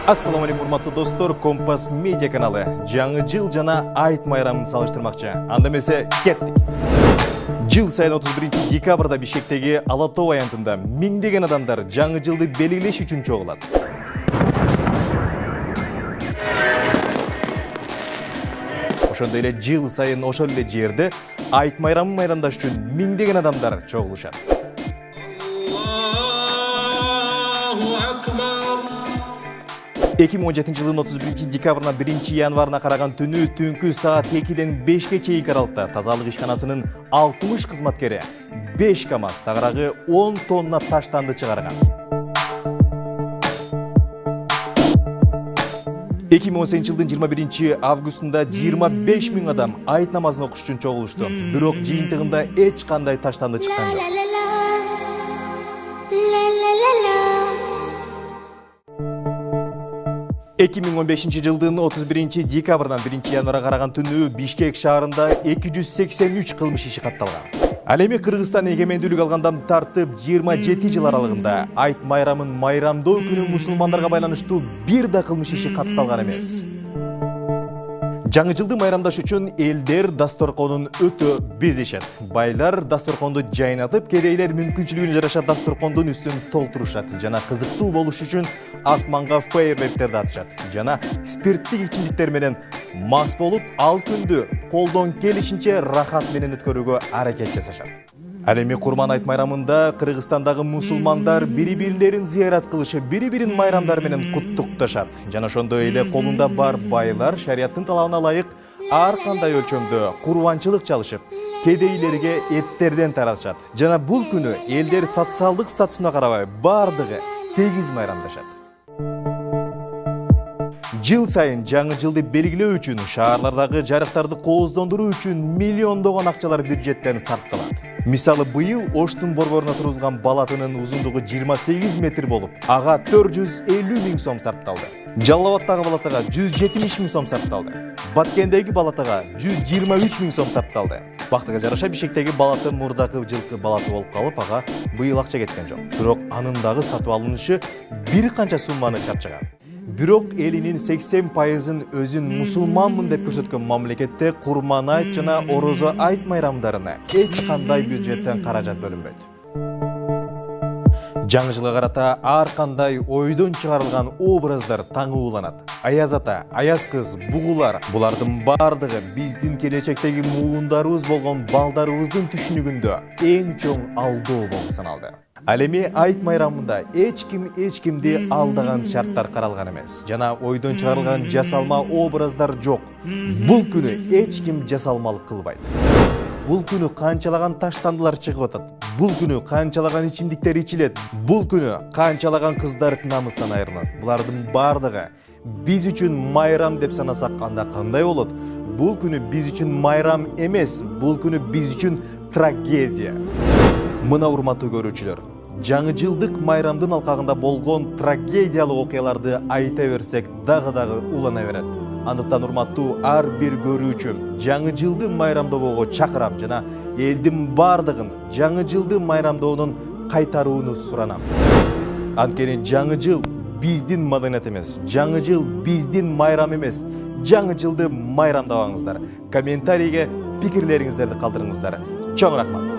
Ассаламу алейкум, урматтуу достор, Компас медиа каналы жаңы жыл жана айт майрамын салыштырмакчы. Анда эмесе кеттик. Жыл сайын 31 декабрда Бишкектеги Ала тоо аянтында миңдеген адамдар жаңы жылды белгилеш үчүн чогулат. Ошондой эле жыл сайын ошол эле жерде айт майрамын майрамдаш үчүн миңдеген адамдар чогулушат. 2017 жылдын 31 декабрынан 1 январына караган түнү түнкү саат 2-ден 5-ке чейинки аралыкта тазалык ишканасынын 60 кызматкери 5 КАМАЗ тагыраагы 10 тонна таштанды чыгарган. 2018 жылдын 21 августунда 25 000 адам айт намазын окуш үчүн чогулушту. Бирок жыйынтыгында эч кандай таштанды чыккан жок. 2015 жылдын 31 декабрынан 1 январга караган түнү Бишкек шаарында 283 кылмыш иши катталган. Ал эми Кыргызстан эгемендүүлүк алгандан тартып 27 жыл аралыгында айт майрамын майрамдоо күнү мусулмандарга байланыштуу бир да кылмыш иши катталган эмес. Жаңы жылды майрамдаш үчүн элдер дасторконун өтө безешет. Байлар дасторконду жайнатып, кедейлер мүмкүнчүлүгүнө жараша дасторкондун үстүн толтурушат. Жана кызыктуу болуш үчүн асманга фейерверктерди атышат. Жана спирттик ичимдиктер менен мас болуп, ал күндү колдон келишинче рахат менен өткөрүүгө аракет жасашат. Ал эми Курман айт майрамында Кыргызстандагы мусулмандар бири-бирлерин зыярат кылышы, бири-бирин майрамдар менен куттукташат. Жана ошондой эле колунда бар байлар шарияттын талабына ылайык ар кандай өлчөмдө курбанчылык чалышып, кедейлерге эттерден таратышат. Жана бул күнү элдер социалдык статусуна карабай бардыгы тегиз майрамдашат. Жыл сайын жаңы жылды белгилөө үчүн шаарлардагы жарыктарды кооздондуруу үчүн миллиондогон акчалар бюджеттен сарпталат. Мисалы, быйыл Оштун борборуна тургузган балатынын узундугу 28 метр болуп, ага 450 000 сом сарпталды. Жалал Абадтагы балатага 170 000 сом сарпталды. Баткендеги балатага 123 000 сом сарпталды. Бактыга жараша Бишкектеги балаты мурдакы жылкы балаты болуп калып, ага быйыл акча кеткен жок. Бирок анын дагы сатып алынышы бир канча сумманы чапчыган. Бирок элинин 80%-ын өзүн мусулманмын деп көрсөткөн мамлекетте Курман айт жана Орозо айт майрамдарына эч кандай бюджеттен каражат бөлүнбөйт. Жаңы жылга карата ар кандай ойдон чыгарылган образдар таңууланат. Аяз ата, аяз кыз, бугулар, булардын бардыгы биздин келечектеги муундарыбыз болгон балдарыбыздын түшүнүгүндө эң чоң алдоо болуп саналды. Ал эми айт майрамында эч кимди алдаган шарттар каралган эмес. Жана ойдон чыгарылган жасалма образдар жок. Бул күнү эч ким жасалмалык кылбайт. Бул күнү канчалаган таштандылар чыгып атат. Бул күнү канчалаган ичимдиктер ичилет. Бул күнү канчалаган кыздар намыстан айрылат. Булардын бардыгы биз үчүн майрам деп санасак анда кандай болот? Бул күнү биз үчүн майрам эмес, бул күнү биз үчүн трагедия. Мына урматтуу көрүүчүлөр, жаңы жылдык майрамдын алкагында болгон трагедиялык окуяларды айта берсек дагы улана берет. Андыктан урматтуу ар бир көрүүчү жаңы жылды майрамдоого чакырам жана элдин бардыгын жаңы жылды майрамдоонун кайтарууну суранам. Анткени жаңы жыл биздин маданият эмес, жаңы жыл биздин майрам эмес. Жаңы жылды майрамдабаңыздар. Комментарийге пикирлериңиздерди калтырыңыздар. Чоң рахмат.